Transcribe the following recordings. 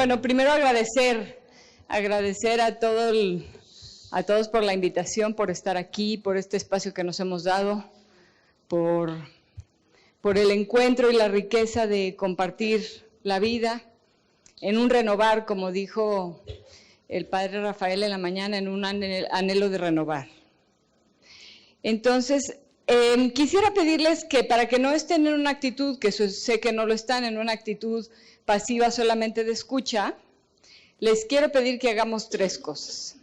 Bueno, primero agradecer a todos por la invitación, por estar aquí, por este espacio que nos hemos dado, por el encuentro y la riqueza de compartir la vida en un renovar, como dijo el padre Rafael en la mañana, en un anhelo de renovar. Entonces, quisiera pedirles que para que no estén en una actitud, que sé que no lo están, en una actitud pasiva solamente de escucha, les quiero pedir que hagamos 3 cosas.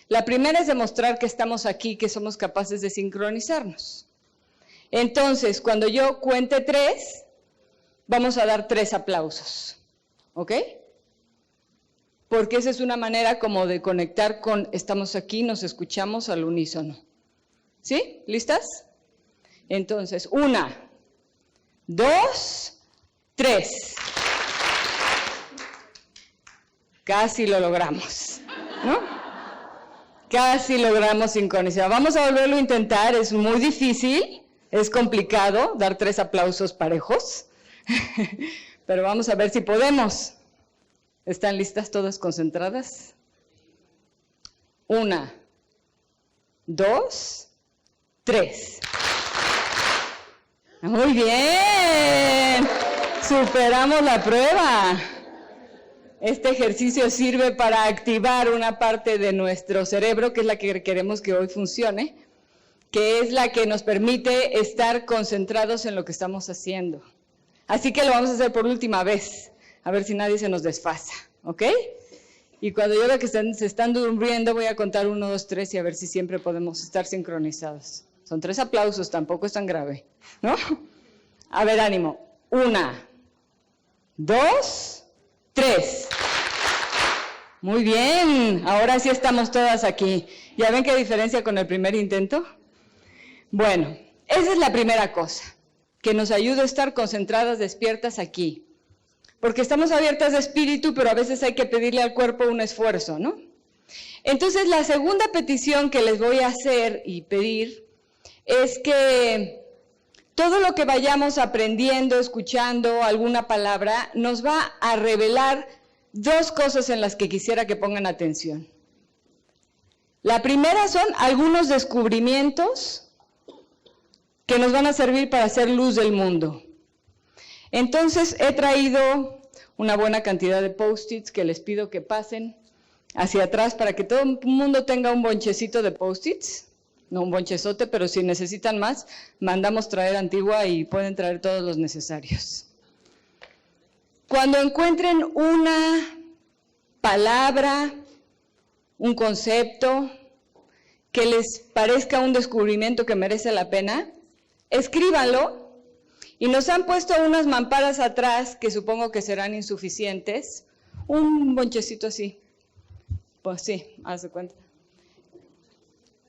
La primera es demostrar que estamos aquí, que somos capaces de sincronizarnos. Entonces, cuando yo cuente 3, vamos a dar 3 aplausos, ¿ok? Porque esa es una manera como de conectar con estamos aquí, nos escuchamos al unísono. ¿Sí? ¿Listas? Entonces, 1, 2, 3. Casi lo logramos, ¿no? Casi logramos sincronizar. Vamos a volverlo a intentar, es muy difícil, es complicado dar 3 aplausos parejos, pero vamos a ver si podemos. ¿Están listas todas concentradas? 1, 2, 3. Muy bien, superamos la prueba. Este ejercicio sirve para activar una parte de nuestro cerebro, que es la que queremos que hoy funcione, que es la que nos permite estar concentrados en lo que estamos haciendo. Así que lo vamos a hacer por última vez, a ver si nadie se nos desfasa, ¿ok? Y cuando yo vea que se están durmiendo, voy a contar 1, 2, 3 y a ver si siempre podemos estar sincronizados. Son 3 aplausos, tampoco es tan grave, ¿no? A ver, ánimo. 1, 2, 3. Muy bien, ahora sí estamos todas aquí. ¿Ya ven qué diferencia con el primer intento? Bueno, esa es la primera cosa, que nos ayuda a estar concentradas, despiertas aquí. Porque estamos abiertas de espíritu, pero a veces hay que pedirle al cuerpo un esfuerzo, ¿no? Entonces, la segunda petición que les voy a hacer y pedir es que todo lo que vayamos aprendiendo, escuchando, alguna palabra, nos va a revelar 2 cosas en las que quisiera que pongan atención. La primera son algunos descubrimientos que nos van a servir para hacer luz del mundo. Entonces, he traído una buena cantidad de post-its que les pido que pasen hacia atrás para que todo el mundo tenga un bonchecito de post-its. No un bonchezote, pero si necesitan más, mandamos traer Antigua y pueden traer todos los necesarios. Cuando encuentren una palabra, un concepto que les parezca un descubrimiento que merece la pena, escríbanlo. Y nos han puesto unas mamparas atrás que supongo que serán insuficientes. Un bonchecito así. Pues sí, haz de cuenta.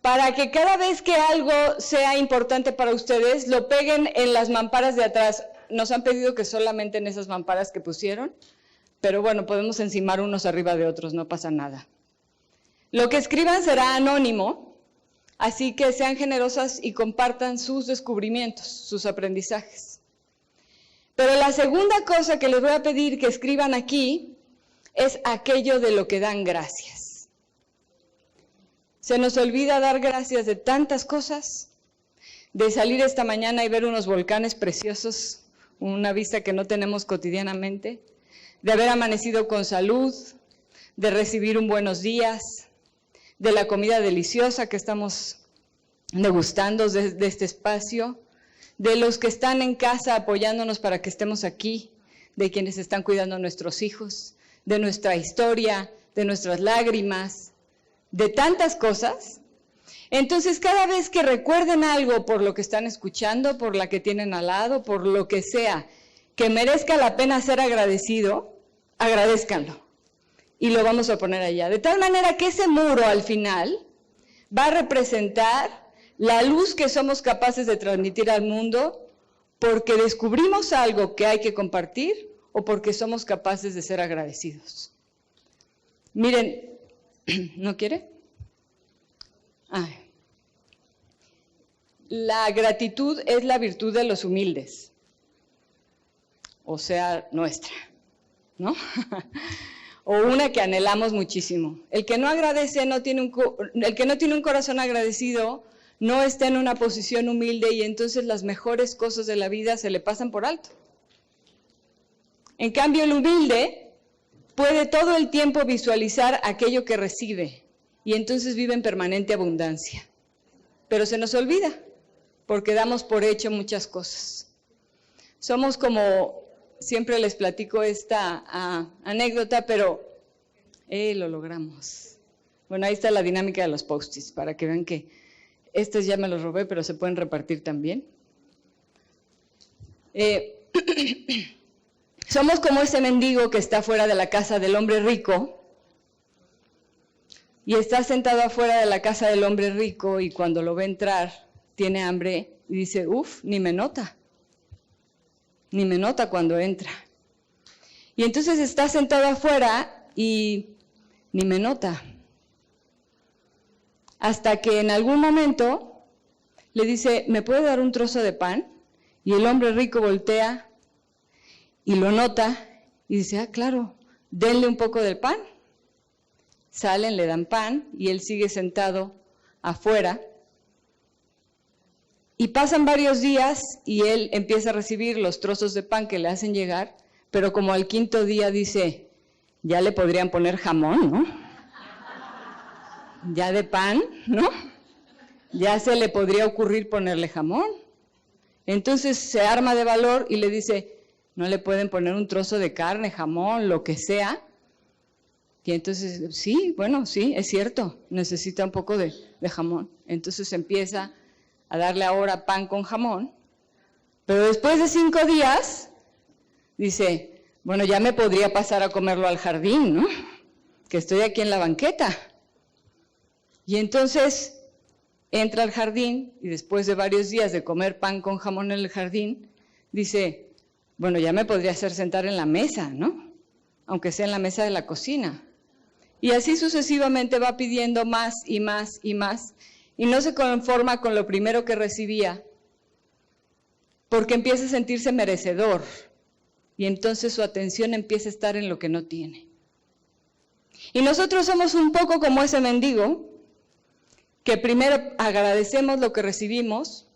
Para que cada vez que algo sea importante para ustedes, lo peguen en las mamparas de atrás. Nos han pedido que solamente en esas mamparas que pusieron, pero bueno, podemos encimar unos arriba de otros, no pasa nada. Lo que escriban será anónimo, así que sean generosas y compartan sus descubrimientos, sus aprendizajes. Pero la segunda cosa que les voy a pedir que escriban aquí es aquello de lo que dan gracias. Se nos olvida dar gracias de tantas cosas, de salir esta mañana y ver unos volcanes preciosos, una vista que no tenemos cotidianamente, de haber amanecido con salud, de recibir un buenos días, de la comida deliciosa que estamos degustando de este espacio, de los que están en casa apoyándonos para que estemos aquí, de quienes están cuidando a nuestros hijos, de nuestra historia, de nuestras lágrimas, de tantas cosas. Entonces, cada vez que recuerden algo por lo que están escuchando, por la que tienen al lado, por lo que sea, que merezca la pena ser agradecido, agradézcanlo. Y lo vamos a poner allá. De tal manera que ese muro al final va a representar la luz que somos capaces de transmitir al mundo porque descubrimos algo que hay que compartir o porque somos capaces de ser agradecidos. Miren, ¿no quiere? Ay. La gratitud es la virtud de los humildes, o sea, nuestra, ¿no? o una que anhelamos muchísimo. El que no agradece, el que no tiene un corazón agradecido, no está en una posición humilde y entonces las mejores cosas de la vida se le pasan por alto. En cambio, el humilde puede todo el tiempo visualizar aquello que recibe y entonces vive en permanente abundancia. Pero se nos olvida porque damos por hecho muchas cosas. Somos como, siempre les platico esta anécdota, pero lo logramos. Bueno, ahí está la dinámica de los post-its para que vean que estos ya me los robé, pero se pueden repartir también. Somos como ese mendigo que está fuera de la casa del hombre rico y está sentado afuera de la casa del hombre rico y cuando lo ve entrar tiene hambre y dice, ni me nota cuando entra. Y entonces está sentado afuera y ni me nota. Hasta que en algún momento le dice, ¿me puede dar un trozo de pan? Y el hombre rico voltea y lo nota y dice, claro, denle un poco del pan. Salen, le dan pan y él sigue sentado afuera. Y pasan varios días y él empieza a recibir los trozos de pan que le hacen llegar, pero como al quinto día dice, ya le podrían poner jamón, ¿no? Ya de pan, ¿no? Ya se le podría ocurrir ponerle jamón. Entonces se arma de valor y le dice, no le pueden poner un trozo de carne, jamón, lo que sea. Y entonces, sí, es cierto, necesita un poco de jamón. Entonces empieza a darle ahora pan con jamón, pero después de 5 días, dice, bueno, ya me podría pasar a comerlo al jardín, ¿no? Que estoy aquí en la banqueta. Y entonces entra al jardín y después de varios días de comer pan con jamón en el jardín, dice, bueno, ya me podría hacer sentar en la mesa, ¿no? Aunque sea en la mesa de la cocina. Y así sucesivamente va pidiendo más y más y más, y no se conforma con lo primero que recibía, porque empieza a sentirse merecedor, y entonces su atención empieza a estar en lo que no tiene. Y nosotros somos un poco como ese mendigo, que primero agradecemos lo que recibimos,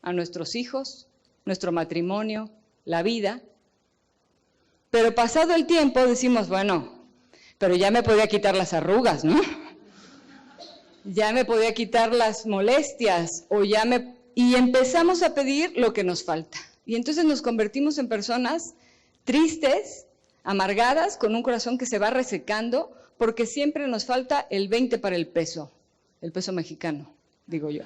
a nuestros hijos, nuestro matrimonio, la vida, pero pasado el tiempo decimos, bueno, pero ya me podía quitar las arrugas, ¿no? Ya me podía quitar las molestias, y empezamos a pedir lo que nos falta. Y entonces nos convertimos en personas tristes, amargadas, con un corazón que se va resecando, porque siempre nos falta el 20 para el peso mexicano, digo yo.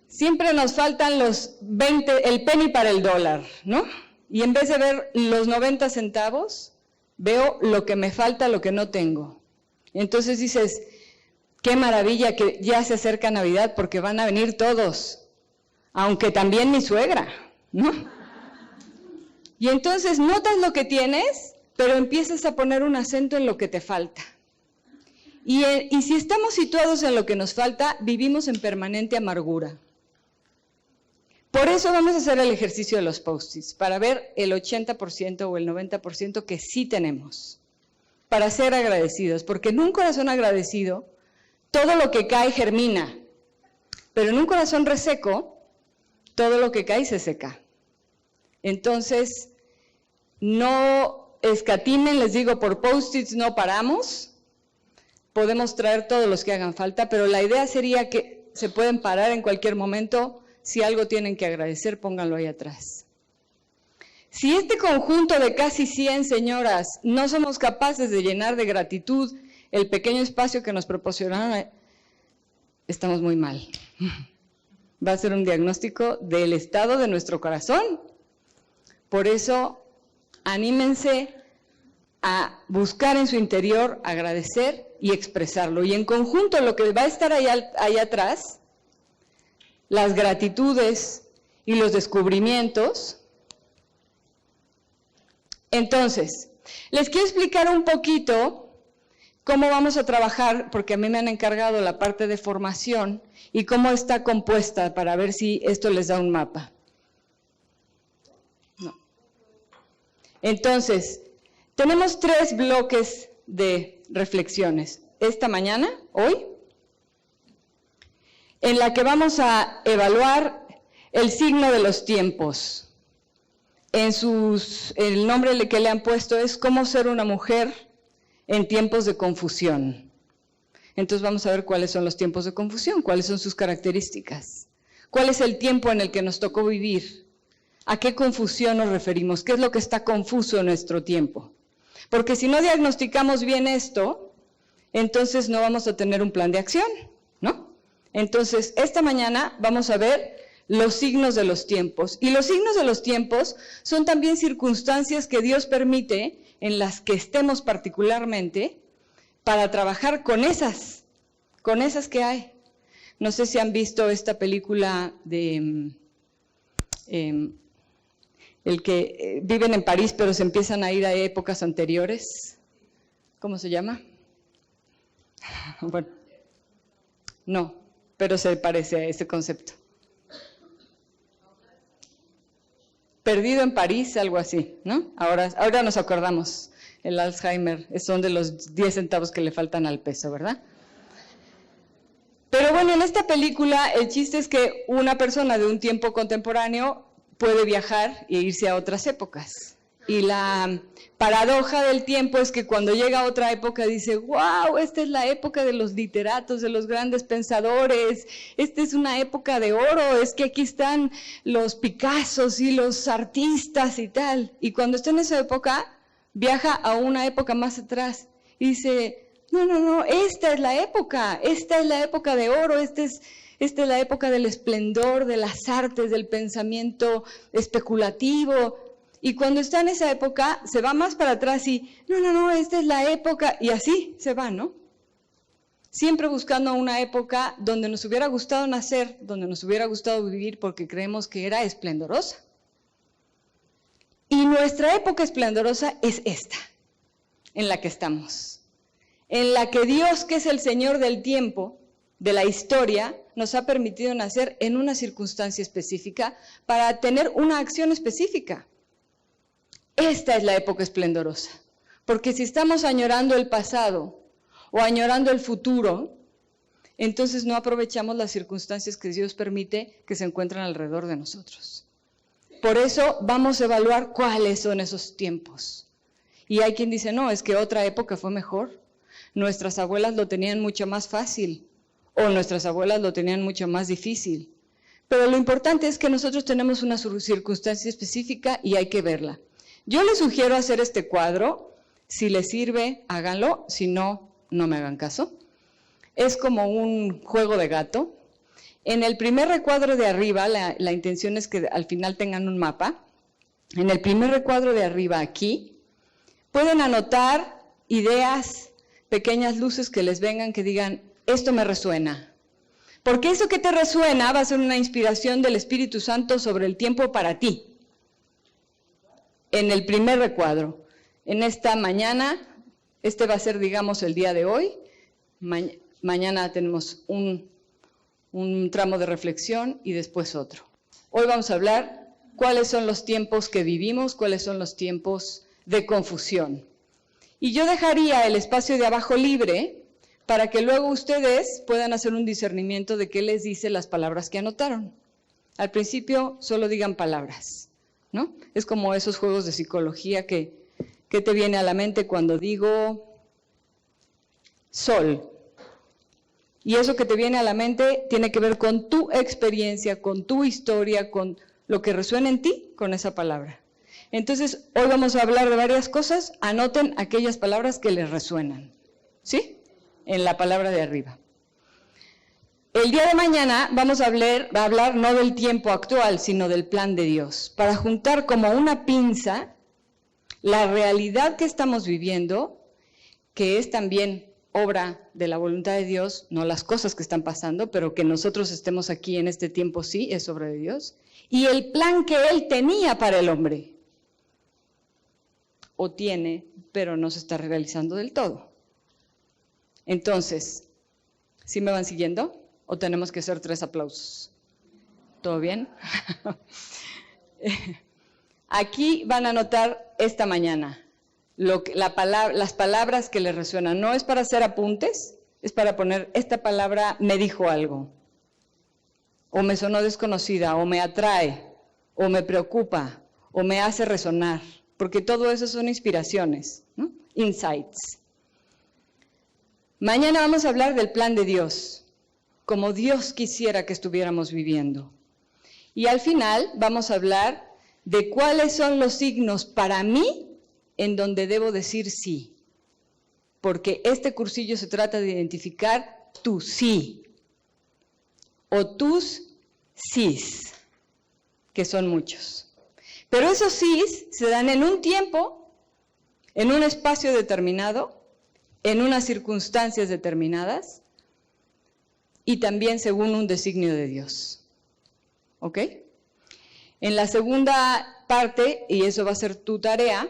Siempre nos faltan los 20, el penny para el dólar, ¿no? Y en vez de ver los 90 centavos, veo lo que me falta, lo que no tengo. Entonces dices, qué maravilla que ya se acerca Navidad porque van a venir todos, aunque también mi suegra, ¿no? Y entonces notas lo que tienes, pero empiezas a poner un acento en lo que te falta. Y si estamos situados en lo que nos falta, vivimos en permanente amargura. Por eso vamos a hacer el ejercicio de los post-its, para ver el 80% o el 90% que sí tenemos, para ser agradecidos, porque en un corazón agradecido, todo lo que cae germina, pero en un corazón reseco, todo lo que cae se seca. Entonces, no escatimen, les digo, por post-its no paramos, podemos traer todos los que hagan falta, pero la idea sería que se pueden parar en cualquier momento. Si algo tienen que agradecer, pónganlo ahí atrás. Si este conjunto de casi 100 señoras no somos capaces de llenar de gratitud el pequeño espacio que nos proporcionaron, estamos muy mal. Va a ser un diagnóstico del estado de nuestro corazón. Por eso, anímense a buscar en su interior, agradecer y expresarlo. Y en conjunto, lo que va a estar ahí atrás, las gratitudes y los descubrimientos. Entonces, les quiero explicar un poquito cómo vamos a trabajar, porque a mí me han encargado la parte de formación y cómo está compuesta para ver si esto les da un mapa. No. Entonces, tenemos 3 bloques de reflexiones esta mañana, hoy, en la que vamos a evaluar el signo de los tiempos. El nombre que le han puesto es cómo ser una mujer en tiempos de confusión. Entonces vamos a ver cuáles son los tiempos de confusión, cuáles son sus características, cuál es el tiempo en el que nos tocó vivir, a qué confusión nos referimos, qué es lo que está confuso en nuestro tiempo. Porque si no diagnosticamos bien esto, entonces no vamos a tener un plan de acción, ¿no? Entonces, esta mañana vamos a ver los signos de los tiempos. Y los signos de los tiempos son también circunstancias que Dios permite en las que estemos particularmente para trabajar con esas que hay. No sé si han visto esta película de el que viven en París pero se empiezan a ir a épocas anteriores. ¿Cómo se llama? Bueno, no, pero se parece a ese concepto. Perdido en París, algo así, ¿no? Ahora nos acordamos. El Alzheimer son de los 10 centavos que le faltan al peso, ¿verdad? Pero bueno, en esta película el chiste es que una persona de un tiempo contemporáneo puede viajar e irse a otras épocas. Y la paradoja del tiempo es que cuando llega a otra época dice, wow, esta es la época de los literatos, de los grandes pensadores, esta es una época de oro, es que aquí están los Picassos y los artistas y tal. Y cuando está en esa época, viaja a una época más atrás y dice, no, esta es la época de oro, esta es la época del esplendor, de las artes, del pensamiento especulativo. Y cuando está en esa época, se va más para atrás y, no, esta es la época, y así se va, ¿no? Siempre buscando una época donde nos hubiera gustado nacer, donde nos hubiera gustado vivir, porque creemos que era esplendorosa. Y nuestra época esplendorosa es esta, en la que estamos. En la que Dios, que es el Señor del tiempo, de la historia, nos ha permitido nacer en una circunstancia específica para tener una acción específica. Esta es la época esplendorosa, porque si estamos añorando el pasado o añorando el futuro, entonces no aprovechamos las circunstancias que Dios permite que se encuentran alrededor de nosotros. Por eso vamos a evaluar cuáles son esos tiempos. Y hay quien dice, no, es que otra época fue mejor. Nuestras abuelas lo tenían mucho más fácil o nuestras abuelas lo tenían mucho más difícil. Pero lo importante es que nosotros tenemos una circunstancia específica y hay que verla. Yo les sugiero hacer este cuadro, si les sirve, háganlo, si no, no me hagan caso. Es como un juego de gato. En el primer recuadro de arriba, la intención es que al final tengan un mapa. En el primer recuadro de arriba, aquí, pueden anotar ideas, pequeñas luces que les vengan, que digan, esto me resuena. Porque eso que te resuena va a ser una inspiración del Espíritu Santo sobre el tiempo para ti. En el primer recuadro, en esta mañana, este va a ser, digamos, el día de hoy. Mañana tenemos un tramo de reflexión y después otro. Hoy vamos a hablar cuáles son los tiempos que vivimos, cuáles son los tiempos de confusión. Y yo dejaría el espacio de abajo libre para que luego ustedes puedan hacer un discernimiento de qué les dice las palabras que anotaron. Al principio solo digan palabras, ¿no? Es como esos juegos de psicología que te viene a la mente cuando digo sol. Y eso que te viene a la mente tiene que ver con tu experiencia, con tu historia, con lo que resuena en ti con esa palabra. Entonces, hoy vamos a hablar de varias cosas. Anoten aquellas palabras que les resuenan, ¿sí? En la palabra de arriba. El día de mañana vamos a hablar no del tiempo actual, sino del plan de Dios, para juntar como una pinza la realidad que estamos viviendo, que es también obra de la voluntad de Dios, no las cosas que están pasando, pero que nosotros estemos aquí en este tiempo sí, es obra de Dios, y el plan que Él tenía para el hombre, o tiene, pero no se está realizando del todo. Entonces, ¿sí me van siguiendo? ¿O tenemos que hacer 3 aplausos? ¿Todo bien? Aquí van a notar esta mañana. las palabras que le resuenan. No es para hacer apuntes, es para poner, esta palabra me dijo algo, o me sonó desconocida, o me atrae, o me preocupa, o me hace resonar, porque todo eso son inspiraciones, ¿no? Insights. Mañana vamos a hablar del plan de Dios, como Dios quisiera que estuviéramos viviendo. Y al final vamos a hablar de cuáles son los signos para mí en donde debo decir sí. Porque este cursillo se trata de identificar tu sí o tus sís, que son muchos. Pero esos sís se dan en un tiempo, en un espacio determinado, en unas circunstancias determinadas y también según un designio de Dios. ¿Ok? En la segunda parte, y eso va a ser tu tarea,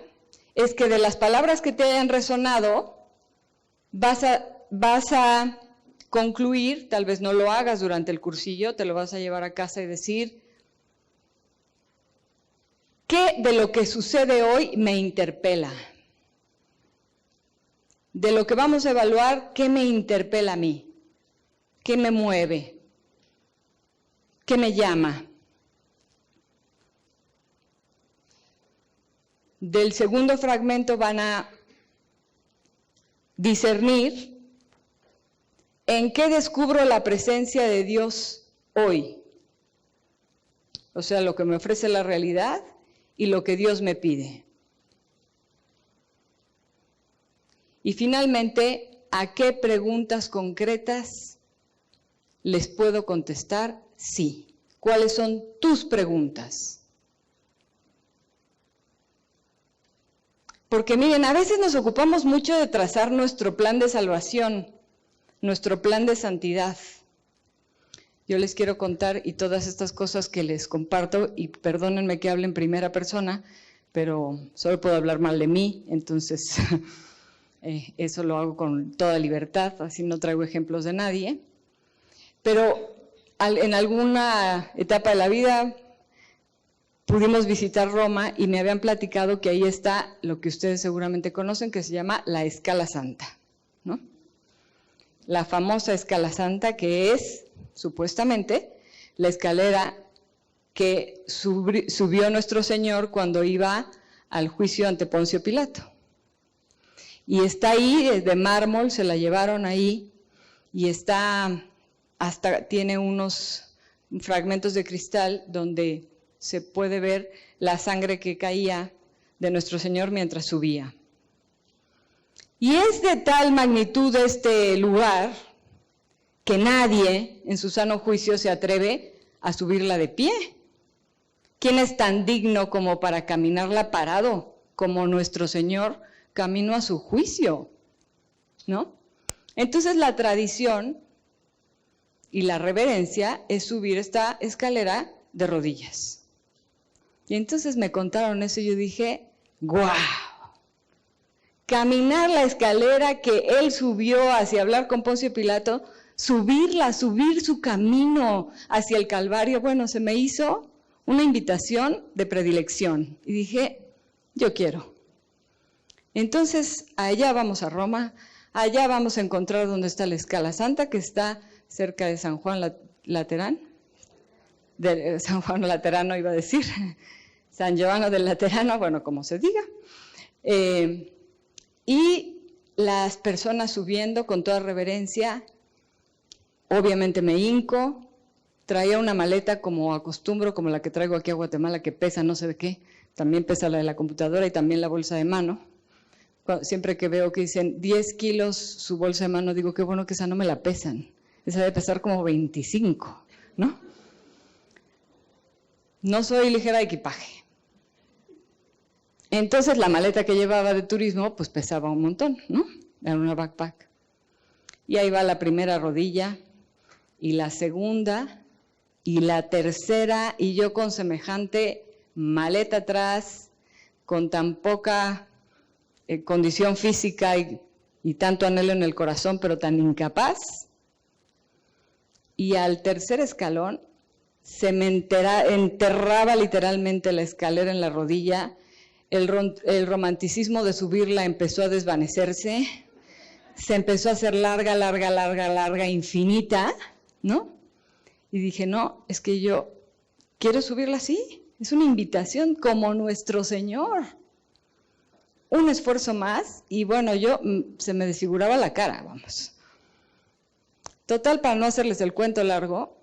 es que de las palabras que te hayan resonado, vas a concluir, tal vez no lo hagas durante el cursillo, te lo vas a llevar a casa y decir, ¿qué de lo que sucede hoy me interpela? De lo que vamos a evaluar, ¿qué me interpela a mí? ¿Qué me mueve? ¿Qué me llama? Del segundo fragmento van a discernir en qué descubro la presencia de Dios hoy. O sea, lo que me ofrece la realidad y lo que Dios me pide. Y finalmente, ¿a qué preguntas concretas les puedo contestar sí? ¿Cuáles son tus preguntas? Porque miren, a veces nos ocupamos mucho de trazar nuestro plan de salvación, nuestro plan de santidad. Yo les quiero contar, y todas estas cosas que les comparto, y perdónenme que hable en primera persona, pero solo puedo hablar mal de mí, entonces eso lo hago con toda libertad, así no traigo ejemplos de nadie. Pero en alguna etapa de la vida pudimos visitar Roma y me habían platicado que ahí está lo que ustedes seguramente conocen, que se llama la Escala Santa, ¿no? La famosa Escala Santa, que es, supuestamente, la escalera que subió nuestro Señor cuando iba al juicio ante Poncio Pilato. Y está ahí, es de mármol, se la llevaron ahí, y tiene unos fragmentos de cristal donde se puede ver la sangre que caía de nuestro Señor mientras subía. Y es de tal magnitud este lugar que nadie en su sano juicio se atreve a subirla de pie. ¿Quién es tan digno como para caminarla parado como nuestro Señor caminó a su juicio? ¿No? Entonces la tradición y la reverencia es subir esta escalera de rodillas. Y entonces me contaron eso y yo dije, ¡guau! Caminar la escalera que él subió hacia hablar con Poncio Pilato, subir su camino hacia el Calvario, bueno, se me hizo una invitación de predilección. Y dije, yo quiero. Entonces, allá vamos a Roma, allá vamos a encontrar donde está la Escala Santa, que está cerca de San Juan Laterano. De San Juan Laterano iba a decir, San Giovanni del Laterano, bueno, como se diga. Y las personas subiendo con toda reverencia, obviamente me hinco, traía una maleta como acostumbro, como la que traigo aquí a Guatemala, que pesa no sé de qué, también pesa la de la computadora y también la bolsa de mano. Siempre que veo que dicen 10 kilos su bolsa de mano, digo, qué bueno que esa no me la pesan, esa debe pesar como 25, ¿no? No soy ligera de equipaje. Entonces la maleta que llevaba de turismo pues pesaba un montón, ¿no? Era una backpack. Y ahí va la primera rodilla, y la segunda, y la tercera, y yo con semejante maleta atrás, con tan poca condición física y tanto anhelo en el corazón, pero tan incapaz. Y al tercer escalón se me enterraba literalmente la escalera en la rodilla, el romanticismo de subirla empezó a desvanecerse, se empezó a hacer larga, infinita, ¿no? Y dije, no, es que yo quiero subirla así, es una invitación como nuestro Señor. Un esfuerzo más y bueno, se me desfiguraba la cara, vamos. Total, para no hacerles el cuento largo,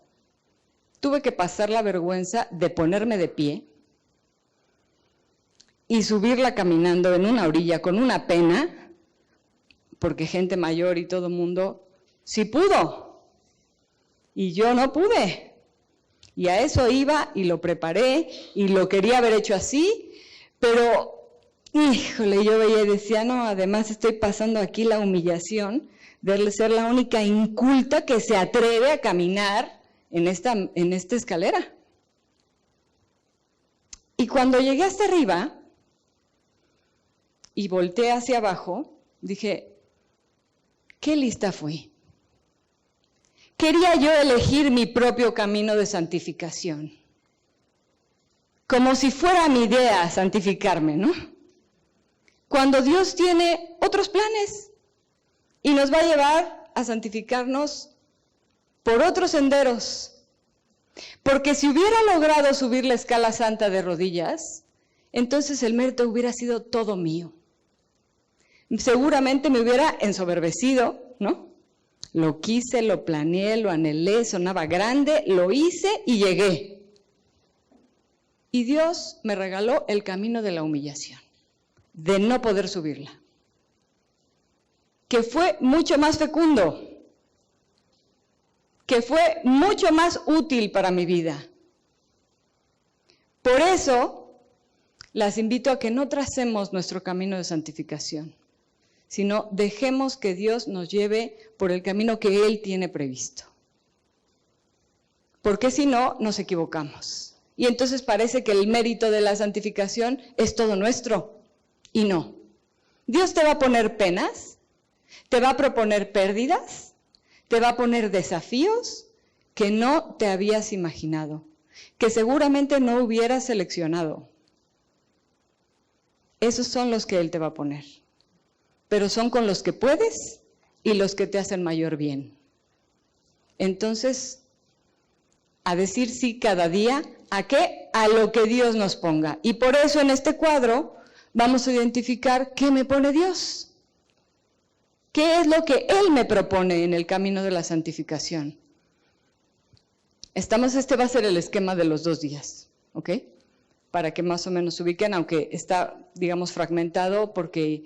tuve que pasar la vergüenza de ponerme de pie y subirla caminando en una orilla con una pena, porque gente mayor y todo mundo sí pudo, y yo no pude. Y a eso iba y lo preparé y lo quería haber hecho así, pero, híjole, yo veía y decía, no, además estoy pasando aquí la humillación de ser la única inculta que se atreve a caminar en esta escalera. Y cuando llegué hasta arriba y volteé hacia abajo, dije, qué lista fui. Quería yo elegir mi propio camino de santificación. Como si fuera mi idea santificarme, ¿no? Cuando Dios tiene otros planes y nos va a llevar a santificarnos por otros senderos. Porque si hubiera logrado subir la escala santa de rodillas, entonces el mérito hubiera sido todo mío. Seguramente me hubiera ensoberbecido, ¿no? Lo quise, lo planeé, lo anhelé, sonaba grande, lo hice y llegué. Y Dios me regaló el camino de la humillación, de no poder subirla, que fue mucho más fecundo, que fue mucho más útil para mi vida. Por eso, las invito a que no tracemos nuestro camino de santificación, sino dejemos que Dios nos lleve por el camino que Él tiene previsto. Porque si no, nos equivocamos. Y entonces parece que el mérito de la santificación es todo nuestro. Y no. Dios te va a poner penas, te va a proponer pérdidas, te va a poner desafíos que no te habías imaginado, que seguramente no hubieras seleccionado. Esos son los que Él te va a poner. Pero son con los que puedes y los que te hacen mayor bien. Entonces, a decir sí cada día, ¿a qué? A lo que Dios nos ponga. Y por eso en este cuadro vamos a identificar qué me pone Dios. ¿Qué es lo que Él me propone en el camino de la santificación? Este va a ser el esquema de los 2 días, ¿ok? Para que más o menos se ubiquen, aunque está, digamos, fragmentado porque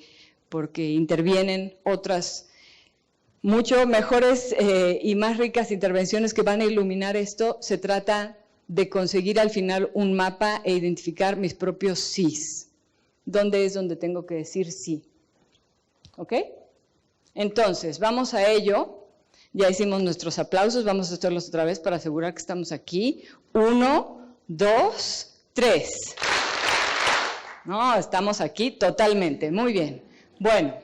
intervienen otras mucho mejores y más ricas intervenciones que van a iluminar esto. Se trata de conseguir al final un mapa e identificar mis propios sís. ¿Dónde es donde tengo que decir sí? ¿Ok? Entonces, vamos a ello. Ya hicimos nuestros aplausos, vamos a hacerlos otra vez para asegurar que estamos aquí. 1, 2, 3. No, estamos aquí totalmente. Muy bien. Bueno,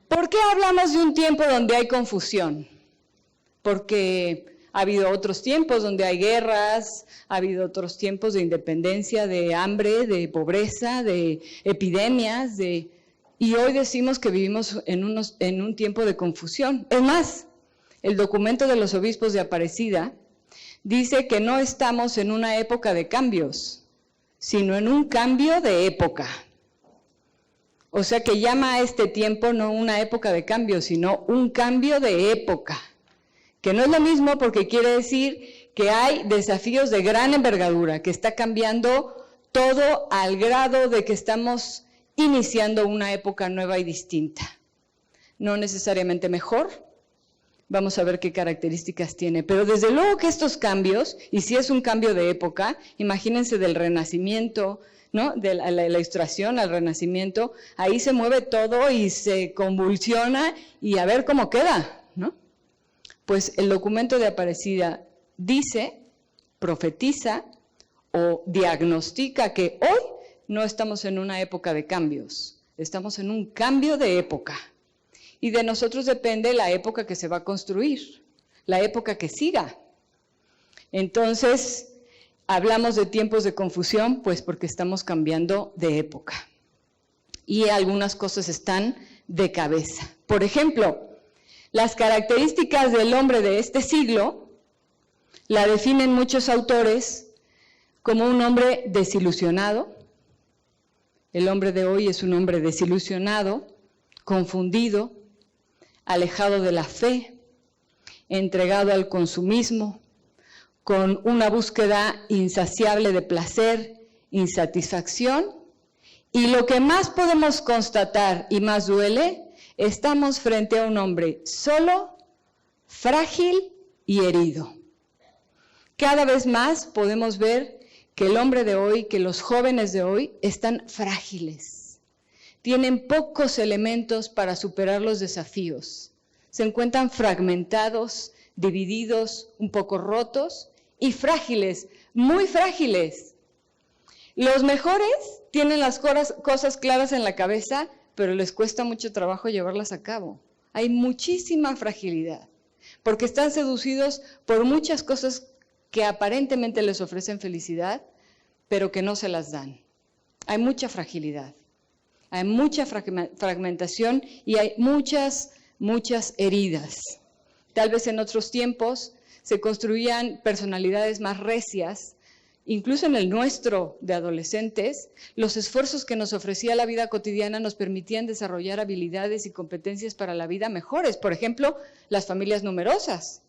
¿por qué hablamos de un tiempo donde hay confusión? Porque ha habido otros tiempos donde hay guerras, ha habido otros tiempos de independencia, de hambre, de pobreza, de epidemias, y hoy decimos que vivimos en un tiempo de confusión. Es más, el documento de los obispos de Aparecida dice que no estamos en una época de cambios, sino en un cambio de época. O sea que llama a este tiempo no una época de cambio, sino un cambio de época. Que no es lo mismo porque quiere decir que hay desafíos de gran envergadura, que está cambiando todo al grado de que estamos iniciando una época nueva y distinta. No necesariamente mejor, vamos a ver qué características tiene, pero desde luego que estos cambios, y si es un cambio de época, imagínense del Renacimiento, ¿no? De la Ilustración al Renacimiento, ahí se mueve todo y se convulsiona y a ver cómo queda, ¿no? Pues el documento de Aparecida dice, profetiza o diagnostica que hoy no estamos en una época de cambios, estamos en un cambio de época. Y de nosotros depende la época que se va a construir, la época que siga. Entonces, Hablamos de tiempos de confusión, pues porque estamos cambiando de época. Y algunas cosas están de cabeza. Por ejemplo, las características del hombre de este siglo la definen muchos autores como un hombre desilusionado. El hombre de hoy es un hombre desilusionado, confundido, alejado de la fe, entregado al consumismo, con una búsqueda insaciable de placer, insatisfacción. Y lo que más podemos constatar y más duele, estamos frente a un hombre solo, frágil y herido. Cada vez más podemos ver que el hombre de hoy, que los jóvenes de hoy están frágiles. Tienen pocos elementos para superar los desafíos. Se encuentran fragmentados, divididos, un poco rotos y frágiles, muy frágiles. Los mejores tienen las cosas claras en la cabeza, pero les cuesta mucho trabajo llevarlas a cabo. Hay muchísima fragilidad, porque están seducidos por muchas cosas que aparentemente les ofrecen felicidad, pero que no se las dan. Hay mucha fragilidad, hay mucha fragmentación y hay muchas heridas. Tal vez en otros tiempos se construían personalidades más recias. Incluso en el nuestro de adolescentes, los esfuerzos que nos ofrecía la vida cotidiana nos permitían desarrollar habilidades y competencias para la vida mejores. Por ejemplo, las familias numerosas.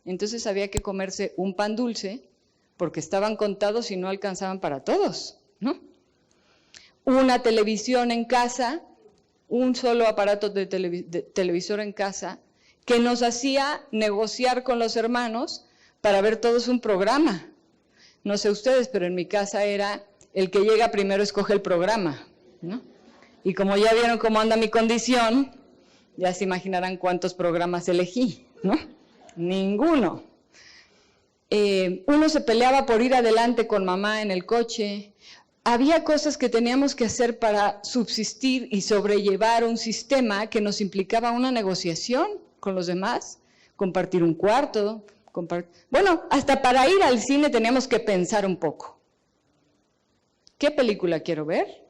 Entonces había que comerse un pan dulce porque estaban contados y no alcanzaban para todos, ¿no? Una televisión en casa, un solo aparato de televisor en casa, que nos hacía negociar con los hermanos para ver todos un programa. No sé ustedes, pero en mi casa era el que llega primero escoge el programa, ¿no? Y como ya vieron cómo anda mi condición, ya se imaginarán cuántos programas elegí, ¿no? Ninguno. Uno se peleaba por ir adelante con mamá en el coche. Había cosas que teníamos que hacer para subsistir y sobrellevar un sistema que nos implicaba una negociación con los demás, compartir un cuarto. Bueno, hasta para ir al cine teníamos que pensar un poco. ¿Qué película quiero ver?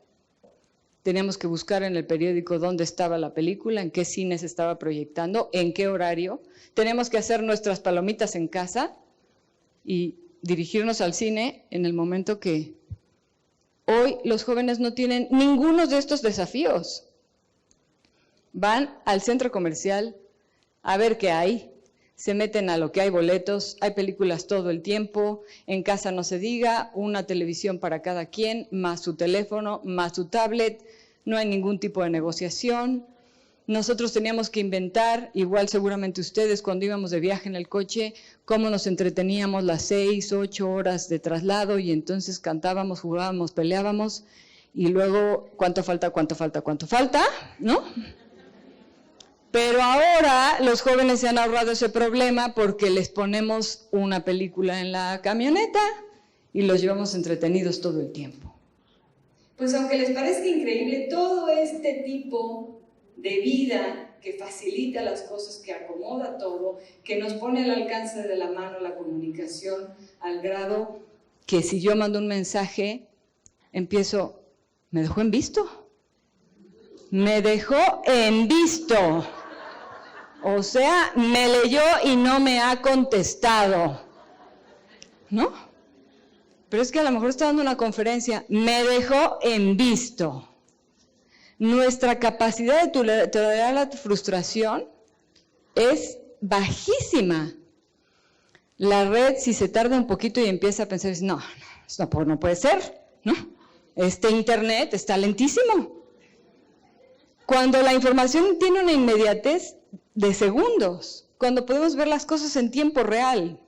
Teníamos que buscar en el periódico dónde estaba la película, en qué cine se estaba proyectando, en qué horario. Teníamos que hacer nuestras palomitas en casa y dirigirnos al cine en el momento que... Hoy los jóvenes no tienen ninguno de estos desafíos. Van al centro comercial a ver qué hay. Se meten a lo que hay boletos, hay películas todo el tiempo, en casa no se diga, una televisión para cada quien, más su teléfono, más su tablet, no hay ningún tipo de negociación. Nosotros teníamos que inventar, igual seguramente ustedes cuando íbamos de viaje en el coche, cómo nos entreteníamos las 6, 8 horas de traslado y entonces cantábamos, jugábamos, peleábamos y luego cuánto falta, ¿no? Pero ahora los jóvenes se han ahorrado ese problema porque les ponemos una película en la camioneta y los llevamos entretenidos todo el tiempo. Pues aunque les parezca increíble, todo este tipo de vida que facilita las cosas, que acomoda todo, que nos pone al alcance de la mano la comunicación al grado que si yo mando un mensaje, empiezo, ¿me dejó en visto? Me dejó en visto. O sea, me leyó y no me ha contestado, ¿no? Pero es que a lo mejor está dando una conferencia, me dejó en visto. Nuestra capacidad de tolerar la frustración es bajísima. La red, si se tarda un poquito y empieza a pensar, no puede ser, ¿no? Este internet está lentísimo. Cuando la información tiene una inmediatez de segundos, cuando podemos ver las cosas en tiempo real.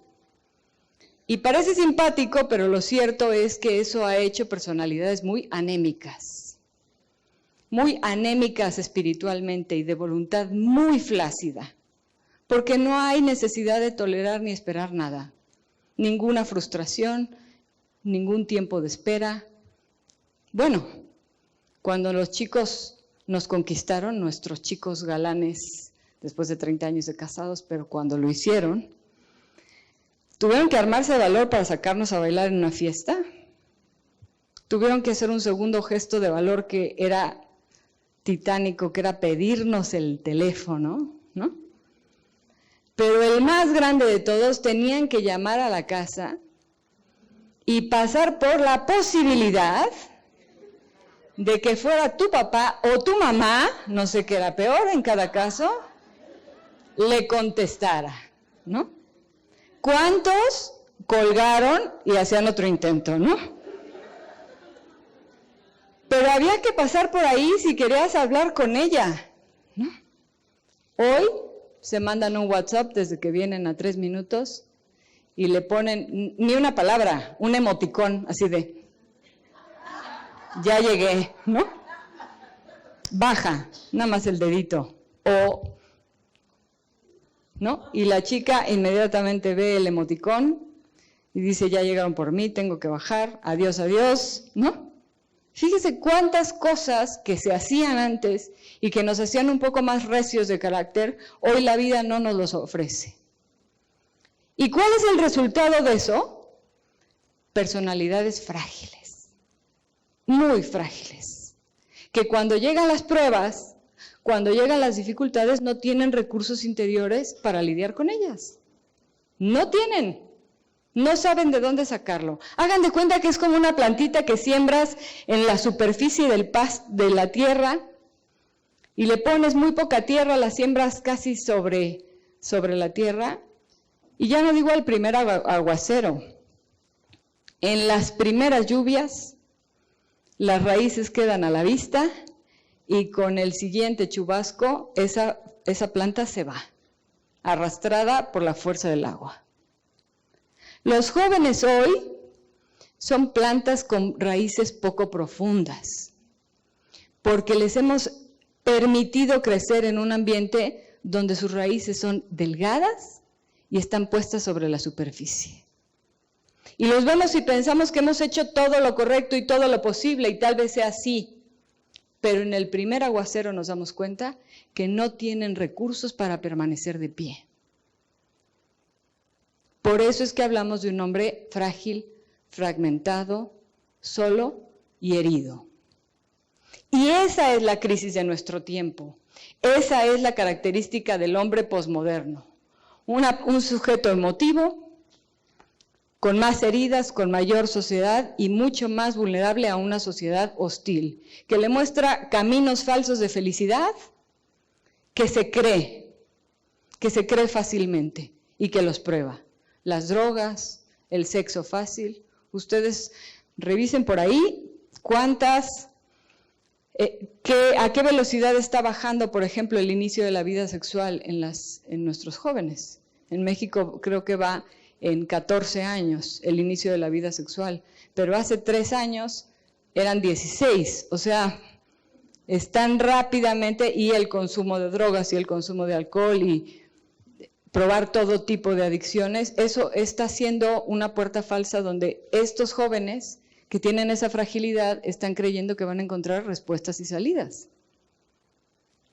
Y parece simpático, pero lo cierto es que eso ha hecho personalidades muy anémicas espiritualmente y de voluntad muy flácida, porque no hay necesidad de tolerar ni esperar nada, ninguna frustración, ningún tiempo de espera. Bueno, cuando los chicos nos conquistaron, nuestros chicos galanes, después de 30 años de casados, pero cuando lo hicieron, Tuvieron que armarse de valor para sacarnos a bailar en una fiesta. Tuvieron que hacer un segundo gesto de valor que era titánico, que era pedirnos el teléfono, ¿no? Pero el más grande de todos, tenían que llamar a la casa y pasar por la posibilidad de que fuera tu papá o tu mamá, no sé qué era peor en cada caso, le contestara, ¿no? ¿Cuántos colgaron y hacían otro intento, no? Pero había que pasar por ahí si querías hablar con ella, ¿no? Hoy se mandan un WhatsApp desde que vienen a 3 minutos y le ponen ni una palabra, un emoticón así de, ya llegué, ¿no? Baja, nada más el dedito, o, ¿no? Y la chica inmediatamente ve el emoticón y dice, ya llegaron por mí, tengo que bajar, adiós, adiós, ¿no? Fíjese cuántas cosas que se hacían antes y que nos hacían un poco más recios de carácter, hoy la vida no nos los ofrece. ¿Y cuál es el resultado de eso? Personalidades frágiles, muy frágiles, que cuando llegan las pruebas, cuando llegan las dificultades, no tienen recursos interiores para lidiar con ellas. No tienen. No saben de dónde sacarlo. Hagan de cuenta que es como una plantita que siembras en la superficie de la tierra y le pones muy poca tierra, la siembras casi sobre la tierra. Y ya no digo el primer aguacero. En las primeras lluvias, las raíces quedan a la vista y con el siguiente chubasco, esa planta se va, arrastrada por la fuerza del agua. Los jóvenes hoy son plantas con raíces poco profundas, porque les hemos permitido crecer en un ambiente donde sus raíces son delgadas y están puestas sobre la superficie. Y los vemos y pensamos que hemos hecho todo lo correcto y todo lo posible, y tal vez sea así, pero en el primer aguacero nos damos cuenta que no tienen recursos para permanecer de pie. Por eso es que hablamos de un hombre frágil, fragmentado, solo y herido. Y esa es la crisis de nuestro tiempo. Esa es la característica del hombre posmoderno. Un sujeto emotivo, con más heridas, con mayor sociedad y mucho más vulnerable a una sociedad hostil, que le muestra caminos falsos de felicidad que se cree fácilmente y que los prueba. Las drogas, el sexo fácil. Ustedes revisen por ahí a qué velocidad está bajando, por ejemplo, el inicio de la vida sexual en nuestros jóvenes. En México creo que va en 14 años el inicio de la vida sexual, pero hace 3 años eran 16, o sea, están rápidamente, y el consumo de drogas y el consumo de alcohol y probar todo tipo de adicciones, eso está siendo una puerta falsa donde estos jóvenes que tienen esa fragilidad están creyendo que van a encontrar respuestas y salidas.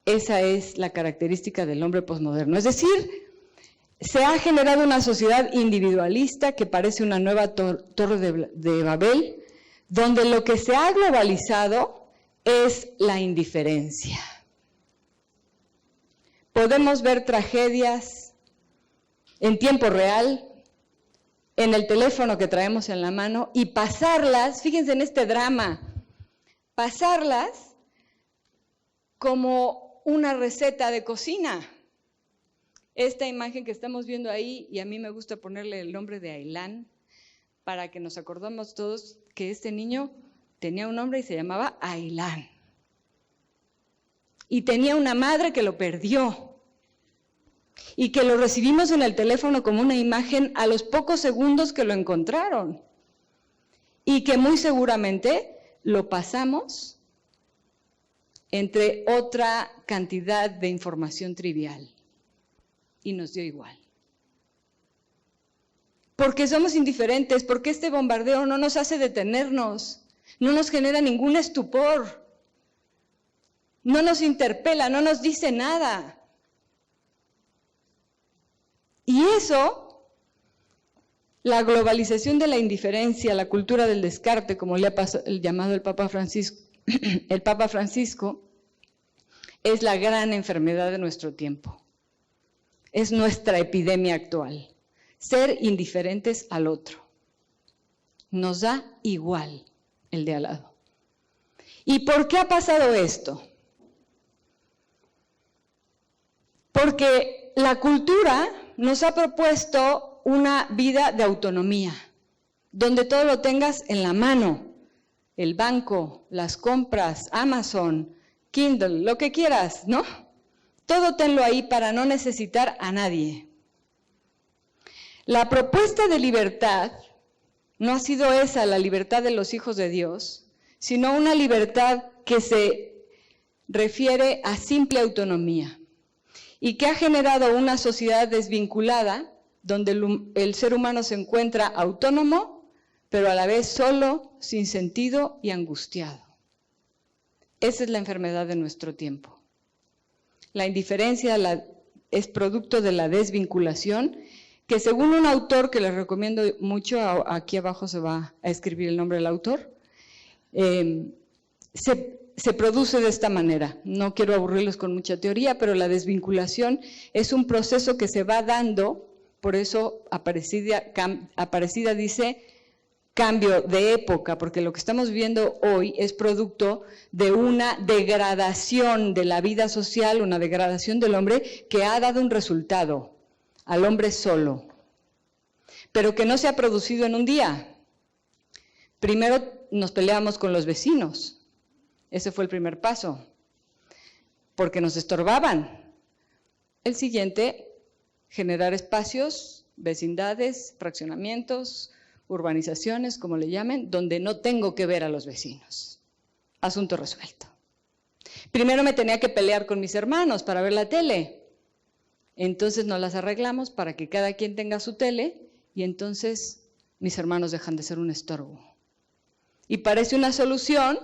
Esa es la característica del hombre posmoderno. Es decir, se ha generado una sociedad individualista que parece una nueva torre de Babel, donde lo que se ha globalizado es la indiferencia. Podemos ver tragedias en tiempo real, en el teléfono que traemos en la mano, y pasarlas, fíjense en este drama, pasarlas como una receta de cocina. Esta imagen que estamos viendo ahí, y a mí me gusta ponerle el nombre de Ailán, para que nos acordemos todos que este niño tenía un nombre y se llamaba Ailán. Y tenía una madre que lo perdió. Y que lo recibimos en el teléfono como una imagen a los pocos segundos que lo encontraron. Y que muy seguramente lo pasamos entre otra cantidad de información trivial. Y nos dio igual. Porque somos indiferentes, porque este bombardeo no nos hace detenernos, no nos genera ningún estupor, no nos interpela, no nos dice nada. Y eso La globalización de la indiferencia, la cultura del descarte, como le ha llamado el Papa Francisco, es la gran enfermedad de nuestro tiempo. Es nuestra epidemia actual. Ser indiferentes al otro. Nos da igual el de al lado. ¿Y por qué ha pasado esto? Porque la cultura nos ha propuesto una vida de autonomía, donde todo lo tengas en la mano. El banco, las compras, Amazon, Kindle, lo que quieras, ¿no? Todo tenlo ahí para no necesitar a nadie. La propuesta de libertad no ha sido esa la libertad de los hijos de Dios, sino una libertad que se refiere a simple autonomía y que ha generado una sociedad desvinculada donde el ser humano se encuentra autónomo, pero a la vez solo, sin sentido y angustiado. Esa es la enfermedad de nuestro tiempo. La indiferencia es producto de la desvinculación, que según un autor que les recomiendo mucho, aquí abajo se va a escribir el nombre del autor, se produce de esta manera. No quiero aburrirlos con mucha teoría, pero la desvinculación es un proceso que se va dando, por eso Aparecida dice cambio de época, porque lo que estamos viviendo hoy es producto de una degradación de la vida social, una degradación del hombre que ha dado un resultado al hombre solo, pero que no se ha producido en un día. Primero nos peleamos con los vecinos, ese fue el primer paso, porque nos estorbaban. El siguiente, generar espacios, vecindades, fraccionamientos, urbanizaciones, como le llamen, donde no tengo que ver a los vecinos. Asunto resuelto. Primero me tenía que pelear con mis hermanos para ver la tele. Entonces nos las arreglamos para que cada quien tenga su tele y entonces mis hermanos dejan de ser un estorbo. Y parece una solución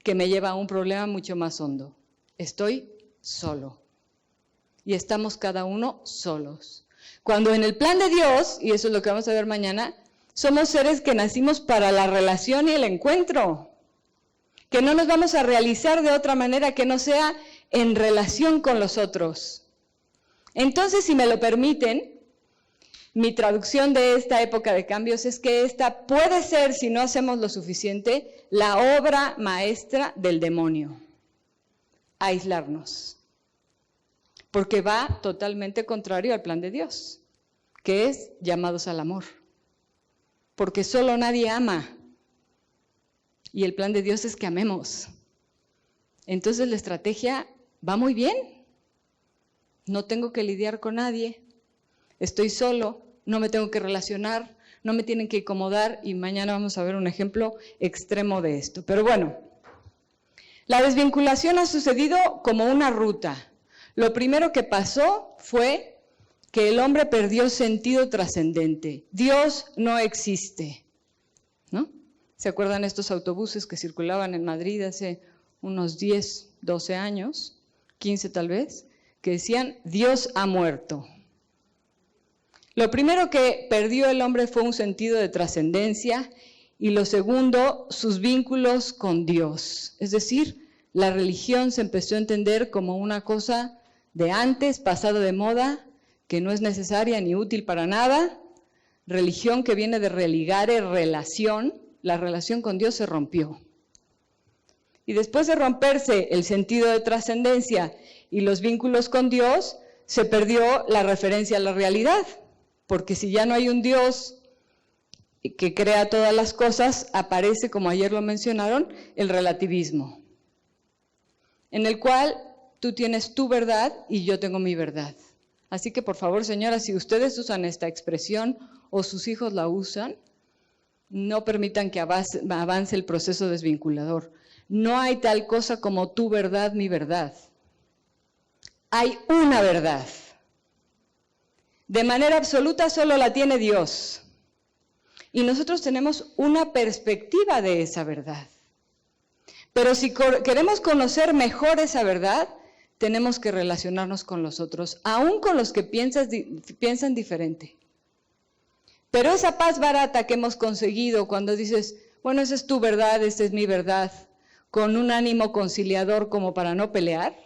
que me lleva a un problema mucho más hondo. Estoy solo. Y estamos cada uno solos. Cuando en el plan de Dios, y eso es lo que vamos a ver mañana, somos seres que nacimos para la relación y el encuentro. Que no nos vamos a realizar de otra manera que no sea en relación con los otros. Entonces, si me lo permiten, mi traducción de esta época de cambios es que esta puede ser, si no hacemos lo suficiente, la obra maestra del demonio. Aislarnos. Porque va totalmente contrario al plan de Dios, que es llamados al amor. Porque solo nadie ama. Y el plan de Dios es que amemos. Entonces la estrategia va muy bien. No tengo que lidiar con nadie. Estoy solo, no me tengo que relacionar, no me tienen que incomodar y mañana vamos a ver un ejemplo extremo de esto. Pero bueno, la desvinculación ha sucedido como una ruta. Lo primero que pasó fue que el hombre perdió sentido trascendente. Dios no existe, ¿no? ¿Se acuerdan estos autobuses que circulaban en Madrid hace unos 10, 12 años, 15 tal vez, que decían, Dios ha muerto? Lo primero que perdió el hombre fue un sentido de trascendencia y lo segundo, sus vínculos con Dios. Es decir, la religión se empezó a entender como una cosa de antes, pasado de moda, que no es necesaria ni útil para nada. Religión que viene de religare, relación. La relación con Dios se rompió. Y después de romperse el sentido de trascendencia y los vínculos con Dios, se perdió la referencia a la realidad. Porque si ya no hay un Dios que crea todas las cosas, aparece, como ayer lo mencionaron, el relativismo, en el cual tú tienes tu verdad y yo tengo mi verdad. Así que, por favor, señoras, si ustedes usan esta expresión o sus hijos la usan, no permitan que avance el proceso desvinculador. No hay tal cosa como tu verdad, mi verdad. Hay una verdad. De manera absoluta solo la tiene Dios. Y nosotros tenemos una perspectiva de esa verdad. Pero si queremos conocer mejor esa verdad, tenemos que relacionarnos con los otros, aún con los que piensan diferente. Pero esa paz barata que hemos conseguido cuando dices, bueno, esa es tu verdad, esta es mi verdad, con un ánimo conciliador como para no pelear,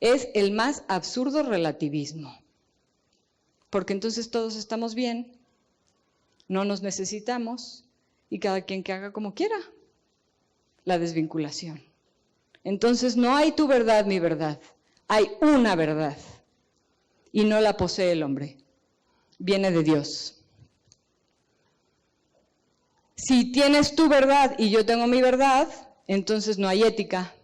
es el más absurdo relativismo. Porque entonces todos estamos bien, no nos necesitamos y cada quien que haga como quiera. La desvinculación. Entonces no hay tu verdad, mi verdad. Hay una verdad y no la posee el hombre. Viene de Dios. Si tienes tu verdad y yo tengo mi verdad, entonces no hay ética.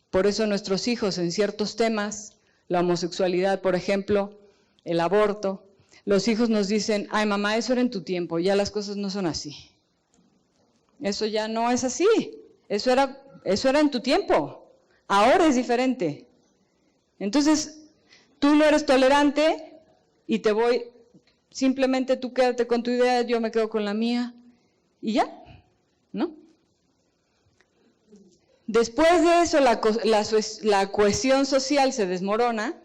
Por eso nuestros hijos en ciertos temas, la homosexualidad, por ejemplo, el aborto, los hijos nos dicen, ay mamá, eso era en tu tiempo, ya las cosas no son así. Eso ya no es así, eso era en tu tiempo, ahora es diferente. Entonces, tú no eres tolerante y simplemente tú quédate con tu idea, yo me quedo con la mía y ya, ¿no? Después de eso la cohesión social se desmorona,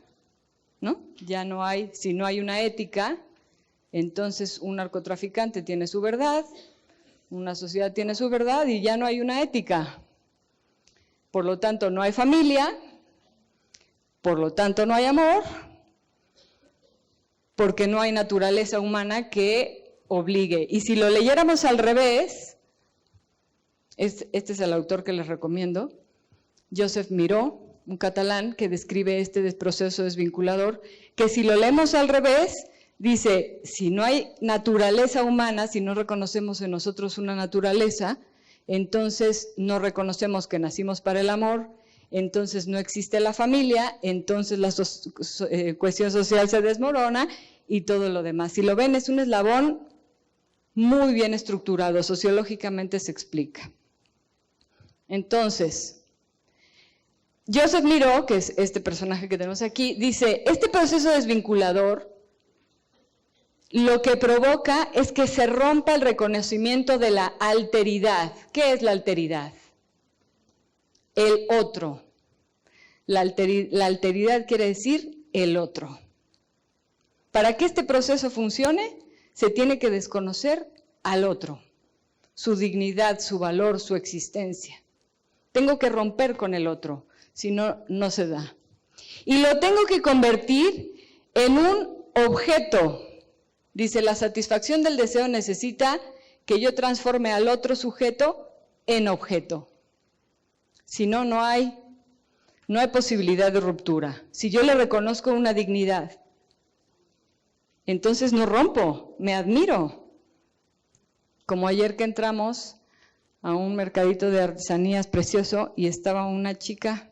¿no? Ya no hay, si no hay una ética, entonces un narcotraficante tiene su verdad, una sociedad tiene su verdad y ya no hay una ética. Por lo tanto, no hay familia, por lo tanto no hay amor, porque no hay naturaleza humana que obligue. Y si lo leyéramos al revés, este es el autor que les recomiendo, Josep Miró, un catalán que describe este proceso desvinculador, que si lo leemos al revés, dice, si no hay naturaleza humana, si no reconocemos en nosotros una naturaleza, entonces no reconocemos que nacimos para el amor, entonces no existe la familia, entonces la cohesión social se desmorona y todo lo demás. Si lo ven, es un eslabón muy bien estructurado, sociológicamente se explica. Entonces, Josep Miró, que es este personaje que tenemos aquí, dice, este proceso desvinculador lo que provoca es que se rompa el reconocimiento de la alteridad. ¿Qué es la alteridad? El otro. La alteridad quiere decir el otro. Para que este proceso funcione, se tiene que desconocer al otro, su dignidad, su valor, su existencia. Tengo que romper con el otro, si no, no se da. Y lo tengo que convertir en un objeto. Dice, la satisfacción del deseo necesita que yo transforme al otro sujeto en objeto. Si no, no hay posibilidad de ruptura. Si yo le reconozco una dignidad, entonces no rompo, me admiro. Como ayer que entramos a un mercadito de artesanías precioso y estaba una chica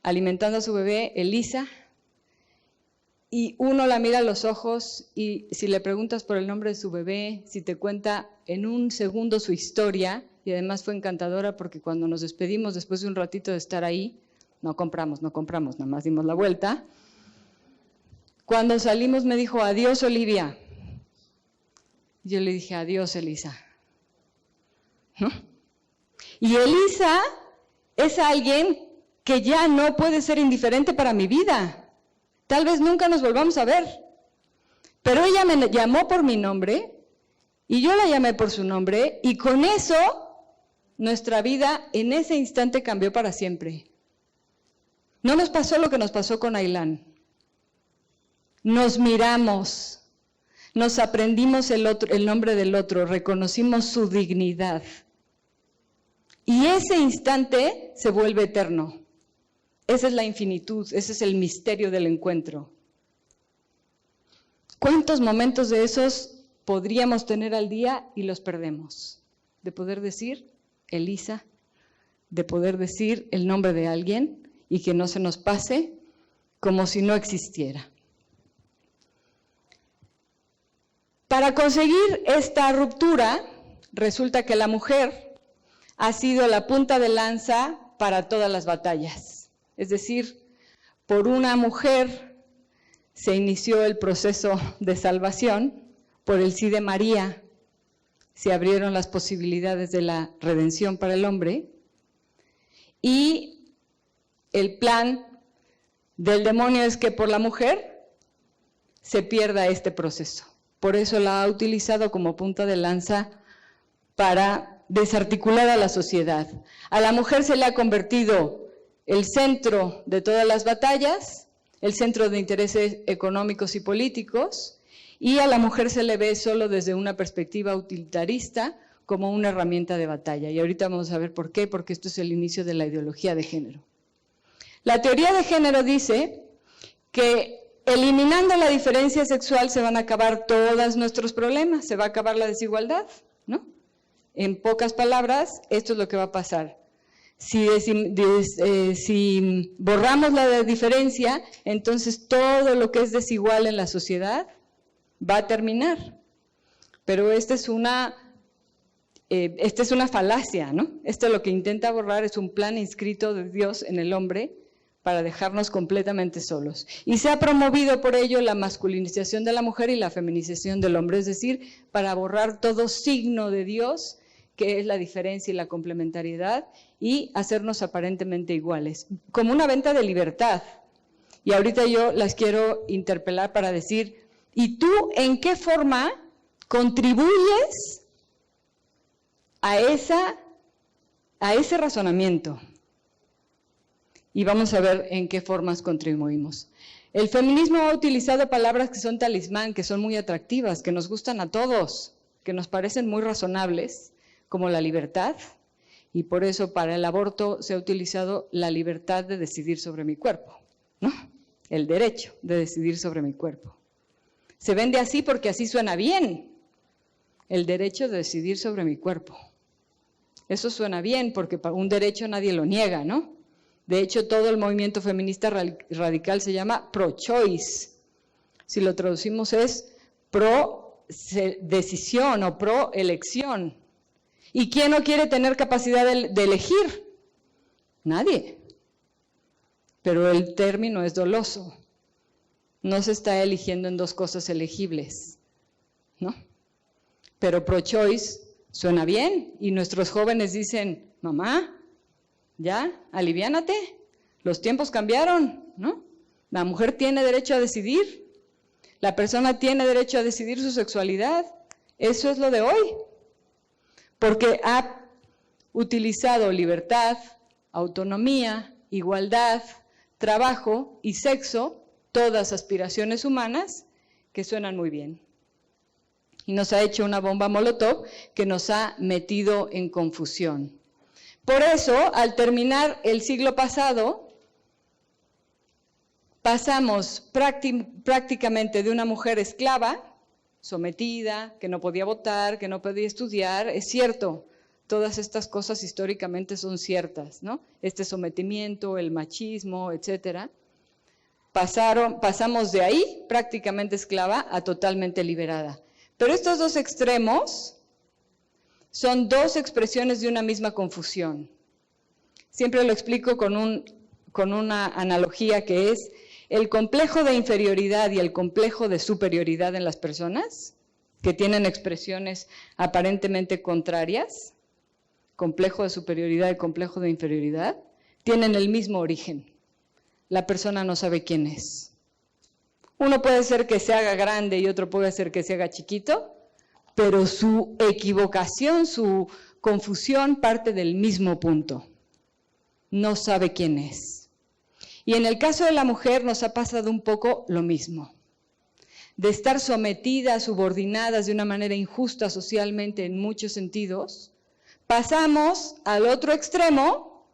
alimentando a su bebé, Elisa, y uno la mira a los ojos y si le preguntas por el nombre de su bebé, si te cuenta en un segundo su historia, y además fue encantadora porque cuando nos despedimos después de un ratito de estar ahí, no compramos, nada más dimos la vuelta. Cuando salimos me dijo, adiós Olivia. Yo le dije, adiós Elisa. ¿No? Y Elisa es alguien que ya no puede ser indiferente para mi vida. Tal vez nunca nos volvamos a ver. Pero ella me llamó por mi nombre y yo la llamé por su nombre y con eso nuestra vida en ese instante cambió para siempre. No nos pasó lo que nos pasó con Ailán. Nos miramos, nos aprendimos el nombre del otro, reconocimos su dignidad. Y ese instante se vuelve eterno. Esa es la infinitud, ese es el misterio del encuentro. ¿Cuántos momentos de esos podríamos tener al día y los perdemos? De poder decir, Elisa, de poder decir el nombre de alguien y que no se nos pase como si no existiera. Para conseguir esta ruptura, resulta que la mujer ha sido la punta de lanza para todas las batallas. Es decir, por una mujer se inició el proceso de salvación, por el sí de María se abrieron las posibilidades de la redención para el hombre, y el plan del demonio es que por la mujer se pierda este proceso. por eso la ha utilizado como punta de lanza para desarticular a la sociedad. A la mujer se le ha convertido el centro de todas las batallas, el centro de intereses económicos y políticos, y a la mujer se le ve solo desde una perspectiva utilitarista como una herramienta de batalla. Y ahorita vamos a ver por qué, porque esto es el inicio de la ideología de género. La teoría de género dice que eliminando la diferencia sexual se van a acabar todos nuestros problemas, se va a acabar la desigualdad, ¿no? En pocas palabras, esto es lo que va a pasar. Si borramos la diferencia, entonces todo lo que es desigual en la sociedad va a terminar. Pero esta es una falacia, ¿no? Esto lo que intenta borrar es un plan inscrito de Dios en el hombre para dejarnos completamente solos. Y se ha promovido por ello la masculinización de la mujer y la feminización del hombre, es decir, para borrar todo signo de Dios, que es la diferencia y la complementariedad, y hacernos aparentemente iguales, como una venta de libertad. Y ahorita yo las quiero interpelar para decir, ¿y tú en qué forma contribuyes a ese razonamiento? Y vamos a ver en qué formas contribuimos. El feminismo ha utilizado palabras que son talismán, que son muy atractivas, que nos gustan a todos, que nos parecen muy razonables, como la libertad, y por eso para el aborto se ha utilizado la libertad de decidir sobre mi cuerpo, ¿no? El derecho de decidir sobre mi cuerpo. Se vende así porque así suena bien, el derecho de decidir sobre mi cuerpo. Eso suena bien porque un derecho nadie lo niega, ¿no? De hecho, todo el movimiento feminista radical se llama pro-choice. Si lo traducimos es pro-decisión o pro-elección. ¿Y quién no quiere tener capacidad de elegir? Nadie. Pero el término es doloso. No se está eligiendo en dos cosas elegibles, ¿no? Pero pro-choice suena bien y nuestros jóvenes dicen, mamá, ya, aliviánate, los tiempos cambiaron, ¿no? La mujer tiene derecho a decidir, la persona tiene derecho a decidir su sexualidad, eso es lo de hoy, porque ha utilizado libertad, autonomía, igualdad, trabajo y sexo, todas aspiraciones humanas que suenan muy bien. Y nos ha hecho una bomba Molotov que nos ha metido en confusión. Por eso, al terminar el siglo pasado, pasamos prácticamente de una mujer esclava, sometida, que no podía votar, que no podía estudiar. Es cierto, todas estas cosas históricamente son ciertas, ¿no? Este sometimiento, el machismo, etcétera. Pasamos de ahí, prácticamente esclava, a totalmente liberada. Pero estos dos extremos son dos expresiones de una misma confusión. Siempre lo explico con una analogía que es el complejo de inferioridad y el complejo de superioridad en las personas, que tienen expresiones aparentemente contrarias, complejo de superioridad y complejo de inferioridad, tienen el mismo origen. La persona no sabe quién es. Uno puede ser que se haga grande y otro puede ser que se haga chiquito, pero su equivocación, su confusión parte del mismo punto. No sabe quién es. Y en el caso de la mujer nos ha pasado un poco lo mismo. De estar sometidas, subordinadas de una manera injusta socialmente en muchos sentidos, pasamos al otro extremo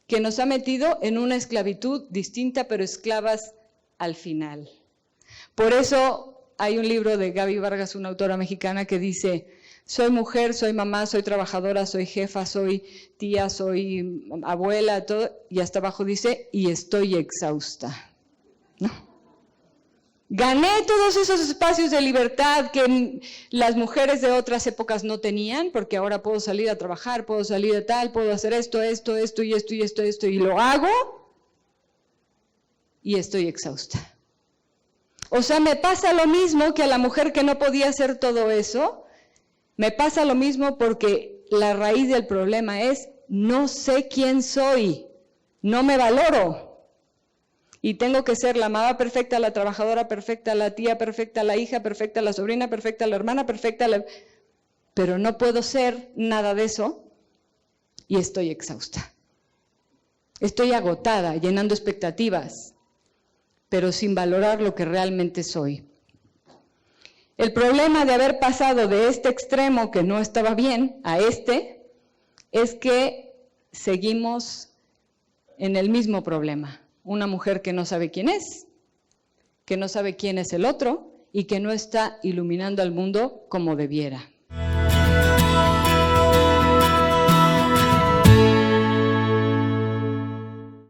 que nos ha metido en una esclavitud distinta, pero esclavas al final. Por eso hay un libro de Gaby Vargas, una autora mexicana, que dice, soy mujer, soy mamá, soy trabajadora, soy jefa, soy tía, soy abuela, todo, y hasta abajo dice, y estoy exhausta, ¿no? Gané todos esos espacios de libertad que las mujeres de otras épocas no tenían, porque ahora puedo salir a trabajar, puedo salir de tal, puedo hacer esto, y lo hago, y estoy exhausta. O sea, me pasa lo mismo que a la mujer que no podía hacer todo eso, me pasa lo mismo porque la raíz del problema es, no sé quién soy, no me valoro. y tengo que ser la mamá perfecta, la trabajadora perfecta, la tía perfecta, la hija perfecta, la sobrina perfecta, la hermana perfecta, pero no puedo ser nada de eso y estoy exhausta. Estoy agotada, llenando expectativas, pero sin valorar lo que realmente soy. El problema de haber pasado de este extremo que no estaba bien a este es que seguimos en el mismo problema. Una mujer que no sabe quién es, que no sabe quién es el otro y que no está iluminando al mundo como debiera.